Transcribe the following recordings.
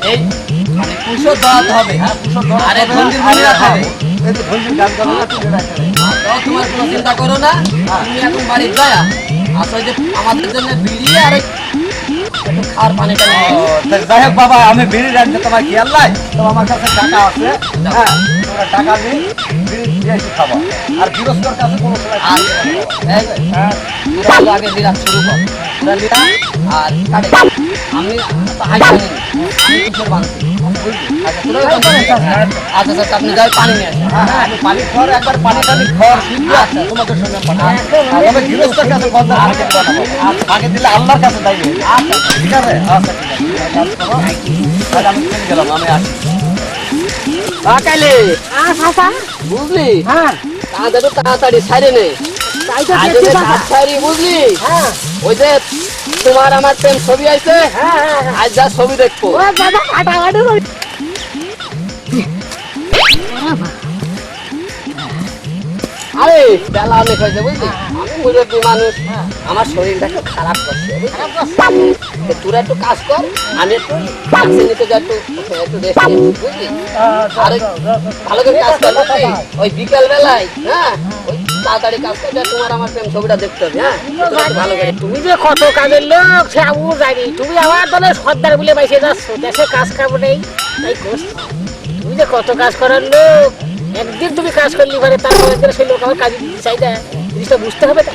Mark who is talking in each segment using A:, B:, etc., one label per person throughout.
A: এই মানে পুষো দাঁত হবে। হ্যাঁ পুষো দাঁত। আরে ধন্দির মনে রাখবে। এই তো ধন্দির গান গানো না তুমি রাখবে। তোমার কোনো চিন্তা করো না। তুমি এখন বাড়ি যায়া আসলে যে আমাদের জন্য বিড়ি আর একটু খাওয়ার পানিটা যাই হোক বাবা, আমি বিড়ি রাখতে তোমার কি আল্লাহ, তো আমার কাছে টাকা আছে। হ্যাঁ তোমরা টাকা নিয়ে বিড়ি দিয়ে এসে খাবো। আর গৃহস্থর কাছে কোনো সময় আগে বিরাট শুরু কর আর কাটে। আমি আচ্ছা আচ্ছা আপনি যাই পানি নিয়ে আসেন। হ্যাঁ আমি পানি খাওয়ার একবার পানি টানি খাওয়ার আচ্ছা তোমাদের সঙ্গে তবে গৃহস্থর কাছে আগে দিলে আল্লাহর কাছে দায়ী। আচ্ছা ঠিক আছে। আচ্ছা ঠিক আছে আমি চলে গেলাম, আমি আসি। বুঝলি? হ্যাঁ তাড়াতাড়ি ছাড়ে নে বুঝলি? হ্যাঁ ওই যে তোমার আমার প্রেম ছবি আছে, আজ যা ছবি দেখবো। আরে বেলা অনেক হয়েছে বুঝলি, আমি মুরব্বী মানুষ, আমার শরীরটা একটু খারাপ করছে। তোরা একটু কাজ কর, আমি একটু নিতে যাই, একটু রেস্ট নিই বুঝলি। আর ভালো করে কাজ কর বুঝলি, ওই বিকেল বেলায়। হ্যাঁ ওই তাড়াতাড়ি কাজ কর, তোমার আমার প্রেম ছবিটা দেখতে হবে। হ্যাঁ ভালো করে।
B: তুমি যে কত কাজের লোক সে আমি জানি, তুমি আমার দলের সর্দার বলে বাইসে যাচ্ছ, দেশে কাজ কাম নেই তাই করছো। তুমি যে কত কাজ করার লোক, একদিন তুমি কাজ করলি পারে তারপরে সেই লোক আমার কাজে দিতে চাই না, জিনিসটা বুঝতে হবে। তা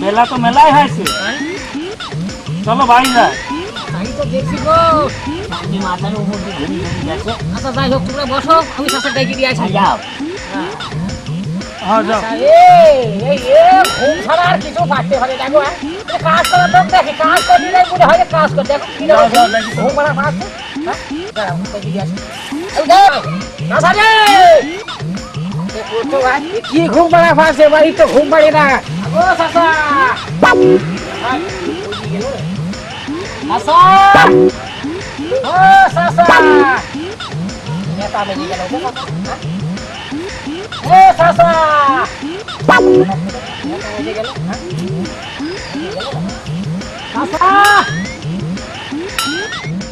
C: বেলা তো মেলাই হয়েছে, চলো বাড়ি যাই।
B: আমি তো দেখছি গো মাথার উপর দিয়ে ঘুরি ঘুরি গেছে। আচ্ছা যাই হোক তোমরা বসো, আমি শাসার ডাইকে দিয়ে আসি। যাও ঘুম ছাড়া আর কিছু পারতে পারে দেখো। কাজ করার লোক দেখি, কাজ করতে যাই মনে হয় কাজ করতে। এখন কি ঘুম মারা পাচ্ছে। কি ঘুম মারা পাচ্ছে, বাড়ি তো ঘুম পাড়ি না। ও চাচা নেতা বেরিয়ে গেল। ও চাচা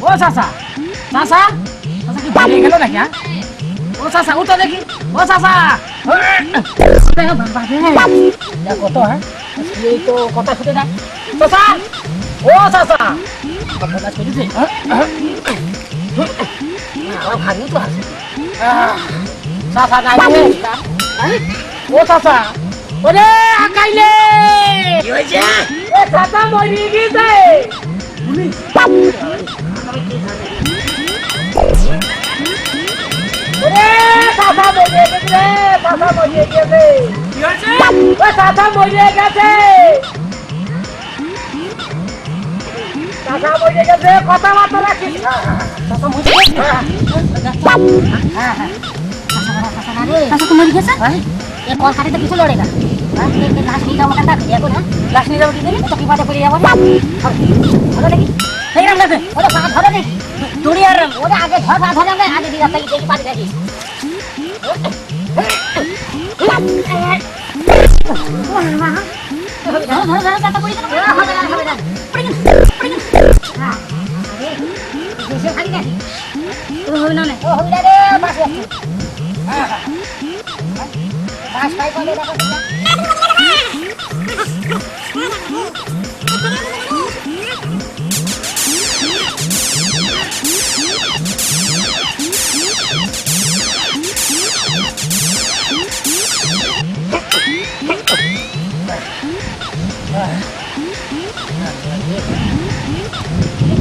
B: ও চাচা চাচা চাচা কি বেরিয়ে গেল নাকি? ও চাচা উঠো দেখি। ও চাচা কত, হ্যাঁ এই তো কথা শুনে না। চাচা ও চাচা কথা শুনেছে আমার ভাগ্নি তো আছে। চাচা নাই ও চাচা ওরে আকাইলে কি হয়েছে? এ চাচা মরিয়ে গেছে। ওরে চাচা মরিয়ে গেছে, চাচা মরিয়ে গেছে। কি হয়েছে? ও চাচা মরিয়ে গেছে, চাচা মরিয়ে গেছে। কথাবার্তা রাখিস। চাচা মরিয়ে গেছে। চাচা তো মরে গেছে। এই কল কাটিতে কিছু লড়ে না। লাশ নিয়ে যাবো না, এখন লাশ নিয়ে যাবো কি দিলে তো বিপদে পড়ে যাবো। ভালো নাকি সেইরাম লাগছে? ওরা পা ধরে নাকি দড়ি? আর ওরা আগে ধর পা ধরে আমরা আগে দিয়ে তাই দেখি পানি দেখি।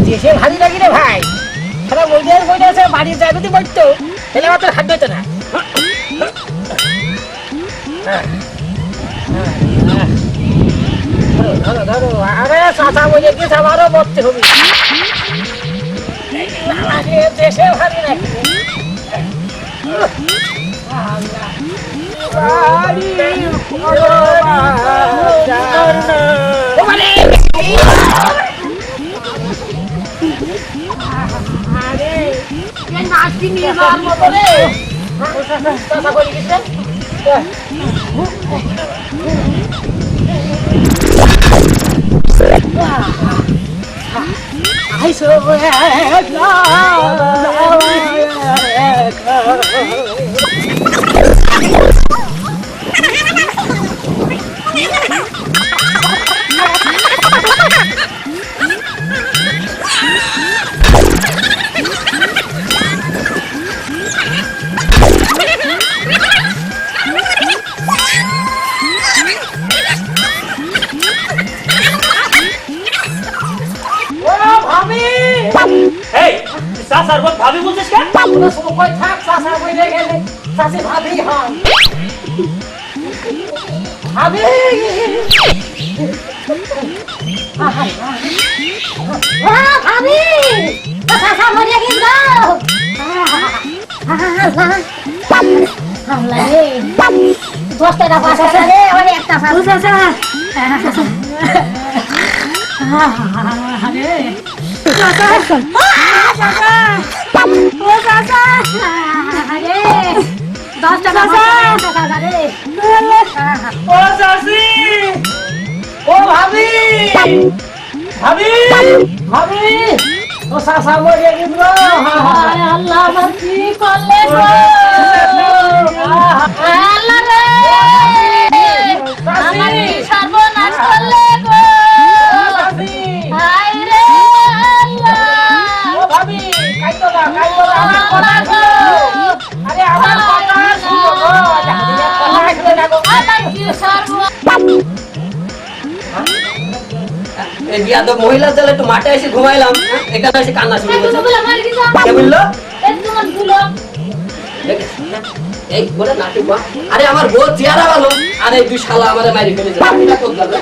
B: দেশে ভারী লাগি রে ভাই, সারা বইতে বইতে আছে। বাড়ি যায় যদি বইতো তাহলে আমার তো খাদ্য হতো না। ধরো ধরো, আরে চাচা বইতে গেছে, আমারও মরতে হবে। দেশে ভারী নাকি
C: এই চাচার বল ভাবি বলছিস কেন?
B: ভাবি চাচা মরে গেল দশ টাকা পাঁচ টাকা রে ওরে একটা দশ টাকা রে
C: ও চাচি, ও ভাবি, ভাবি, ভাবি, ও চাচা মরে গেল।
B: আল্লাহ আমার কি করলে গো আল্লাহ রে আমার কি সর্বনাশ করলে গো হায় রে আল্লাহ
C: ও ভাবি, কাইতো না, আমার কথা শুনো। আরে আমার কথা শুনো গো, কথা শুনে দেখো।
B: আমার কি সর্ব
A: এই বিয়াদব মহিলা চলে একটু মাঠে এসে ঘুমাইলাম, এখানে এসে কান্না শুরু করছে। কে বললো? এই বলে নাটু বা আরে আমার বউ চেহারা ভালো, আরে দুই শালা আমারে মারি ফেলেছে। এটা কোন কথা?